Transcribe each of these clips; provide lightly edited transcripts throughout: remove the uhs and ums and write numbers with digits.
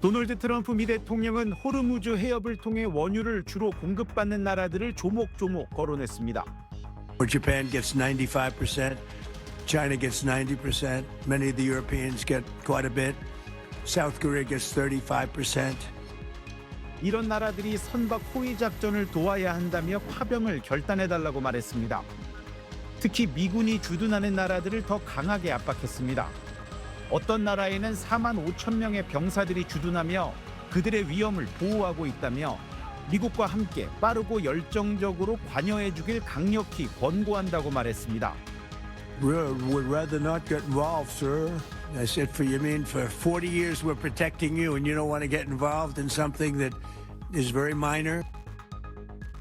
도널드 트럼프 미 대통령은 호르무즈 해협을 통해 원유를 주로 공급받는 나라들을 조목조목 거론했습니다. Where Japan gets 95%, China gets 90%, many of the Europeans get quite a bit, South Korea gets 35%. 이런 나라들이 선박 호위 작전을 도와야 한다며 파병을 결단해달라고 말했습니다. 특히 미군이 주둔하는 나라들을 더 강하게 압박했습니다. 어떤 나라에는 4만 5천 명의 병사들이 주둔하며 그들의 위험을 보호하고 있다며 미국과 함께 빠르고 열정적으로 관여해주길 강력히 권고한다고 말했습니다. Would rather not get involved, sir. I said, you mean for 40 years we're protecting you and you don't want to get involved in something that is very minor?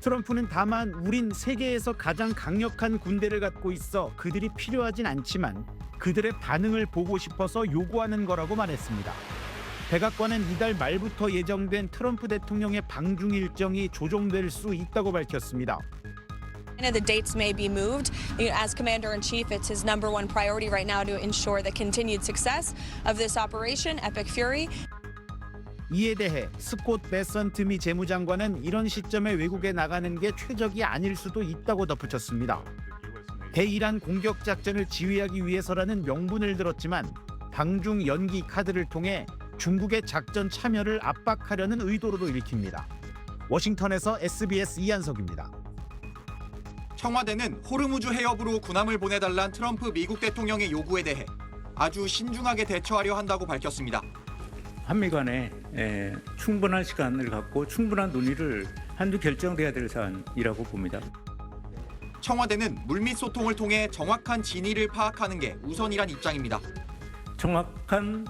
트럼프는 다만 우린 세계에서 가장 강력한 군대를 갖고 있어 그들이 필요하진 않지만 그들의 반응을 보고 싶어서 요구하는 거라고 말했습니다. 백악관은 이달 말부터 예정된 트럼프 대통령의 방중 일정이 조정될 수 있다고 밝혔습니다. The dates may be moved. As Commander-in-Chief, it's his number one priority right now to ensure the continued success of this operation, Epic Fury. 이에 대해 스콧 베선트 미 재무장관은 이런 시점에 외국에 나가는 게 최적이 아닐 수도 있다고 덧붙였습니다. 대이란 공격 작전을 지휘하기 위해서라는 명분을 들었지만 방중 연기 카드를 통해 중국의 작전 참여를 압박하려는 의도로도 읽힙니다. 워싱턴에서 SBS 이한석입니다. 청와대는 호르무즈 해협으로 군함을 보내달란 트럼프 미국 대통령의 요구에 대해 아주 신중하게 대처하려 한다고 밝혔습니다. 한미 간에 충분한 시간을 갖고 충분한 논의를 한두 결정돼야 될 사안이라고 봅니다. 청와대는 물밑 소통을 통해 정확한 진위를 파악하는 게 우선이란 입장입니다. 정확한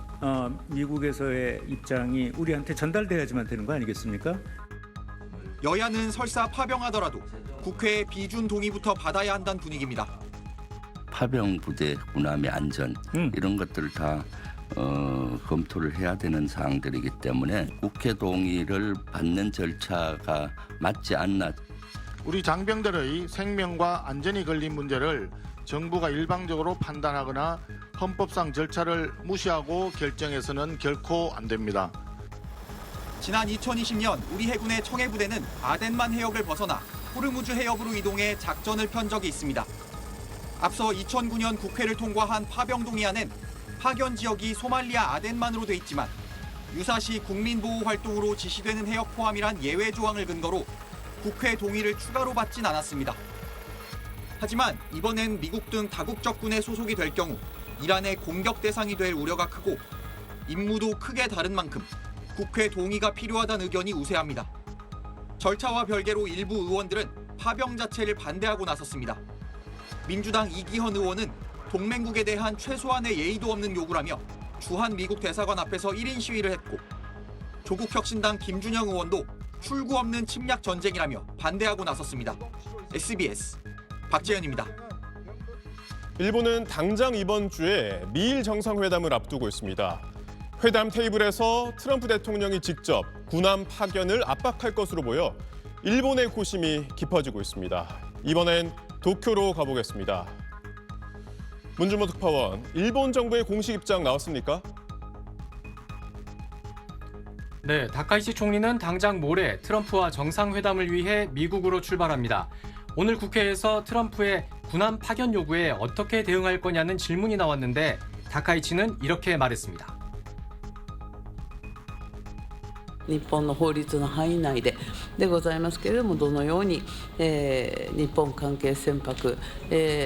미국에서의 입장이 우리한테 전달돼야지만 되는 거 아니겠습니까? 여야는 설사 파병하더라도 국회의 비준 동의부터 받아야 한다는 분위기입니다. 파병 부대 군함의 안전 이런 것들을 다 검토를 해야 되는 사항들이기 때문에 국회 동의를 받는 절차가 맞지 않나. 우리 장병들의 생명과 안전이 걸린 문제를 정부가 일방적으로 판단하거나 헌법상 절차를 무시하고 결정해서는 결코 안 됩니다. 지난 2020년 우리 해군의 청해부대는 아덴만 해역을 벗어나 호르무즈 해협으로 이동해 작전을 편 적이 있습니다. 앞서 2009년 국회를 통과한 파병 동의안엔 파견 지역이 소말리아 아덴만으로 돼 있지만 유사시 국민보호 활동으로 지시되는 해역 포함이란 예외 조항을 근거로 국회 동의를 추가로 받진 않았습니다. 하지만 이번엔 미국 등 다국적군에 소속이 될 경우 이란의 공격 대상이 될 우려가 크고 임무도 크게 다른 만큼 국회 동의가 필요하다는 의견이 우세합니다. 절차와 별개로 일부 의원들은 파병 자체를 반대하고 나섰습니다. 민주당 이기헌 의원은 동맹국에 대한 최소한의 예의도 없는 요구라며 주한 미국 대사관 앞에서 1인 시위를 했고 조국혁신당 김준영 의원도 출구 없는 침략 전쟁이라며 반대하고 나섰습니다. SBS 박재현입니다. 일본은 당장 이번 주에 미일 정상회담을 앞두고 있습니다. 회담 테이블에서 트럼프 대통령이 직접 군함 파견을 압박할 것으로 보여 일본의 고심이 깊어지고 있습니다. 이번엔 도쿄로 가보겠습니다. 문준모 특파원, 일본 정부의 공식 입장 나왔습니까? 네, 다카이시 총리는 당장 모레 트럼프와 정상회담을 위해 미국으로 출발합니다. 오늘 국회에서 트럼프의 군함 파견 요구에 어떻게 대응할 거냐는 질문이 나왔는데 다카이치는 이렇게 말했습니다. 日本の法律の範囲内でございますけれども、どのように、日本関係船舶、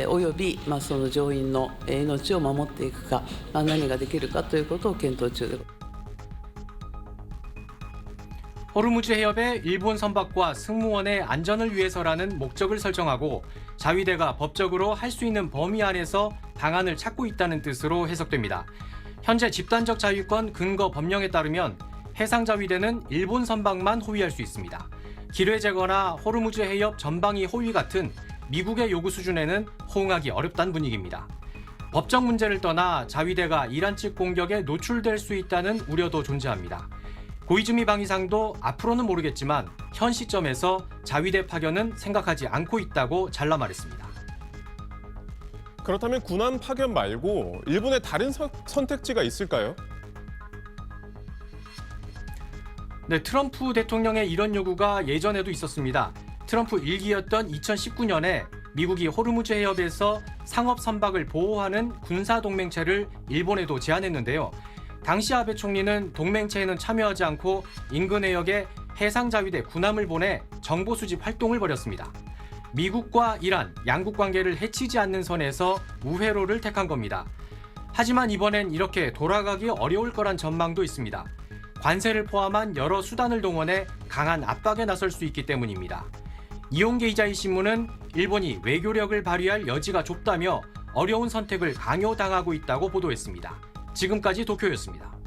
および、その乗員の命を守っていくか、何ができるかということを検討中で。 호르무즈 해협의 일본 선박과 승무원의 안전을 위해서라는 목적을 설정하고 자위대가 법적으로 할 수 있는 범위 안에서 방안을 찾고 있다는 뜻으로 해석됩니다. 현재 집단적 자위권 근거 법령에 따르면 해상자위대는 일본 선박만 호위할 수 있습니다. 기뢰 제거나 호르무즈 해협 전방위 호위 같은 미국의 요구 수준에는 호응하기 어렵다는 분위기입니다. 법적 문제를 떠나 자위대가 이란 측 공격에 노출될 수 있다는 우려도 존재합니다. 고이즈미 방위상도 앞으로는 모르겠지만 현 시점에서 자위대 파견은 생각하지 않고 있다고 잘라 말했습니다. 그렇다면 군함 파견 말고 일본의 다른 선택지가 있을까요? 네, 트럼프 대통령의 이런 요구가 예전에도 있었습니다. 트럼프 1기였던 2019년에 미국이 호르무즈 해협에서 상업 선박을 보호하는 군사 동맹체를 일본에도 제안했는데요. 당시 아베 총리는 동맹체에는 참여하지 않고 인근 해역에 해상자위대 군함을 보내 정보 수집 활동을 벌였습니다. 미국과 이란, 양국 관계를 해치지 않는 선에서 우회로를 택한 겁니다. 하지만 이번엔 이렇게 돌아가기 어려울 거란 전망도 있습니다. 관세를 포함한 여러 수단을 동원해 강한 압박에 나설 수 있기 때문입니다. 이용계 기자의 신문은 일본이 외교력을 발휘할 여지가 좁다며 어려운 선택을 강요당하고 있다고 보도했습니다. 지금까지 도쿄였습니다.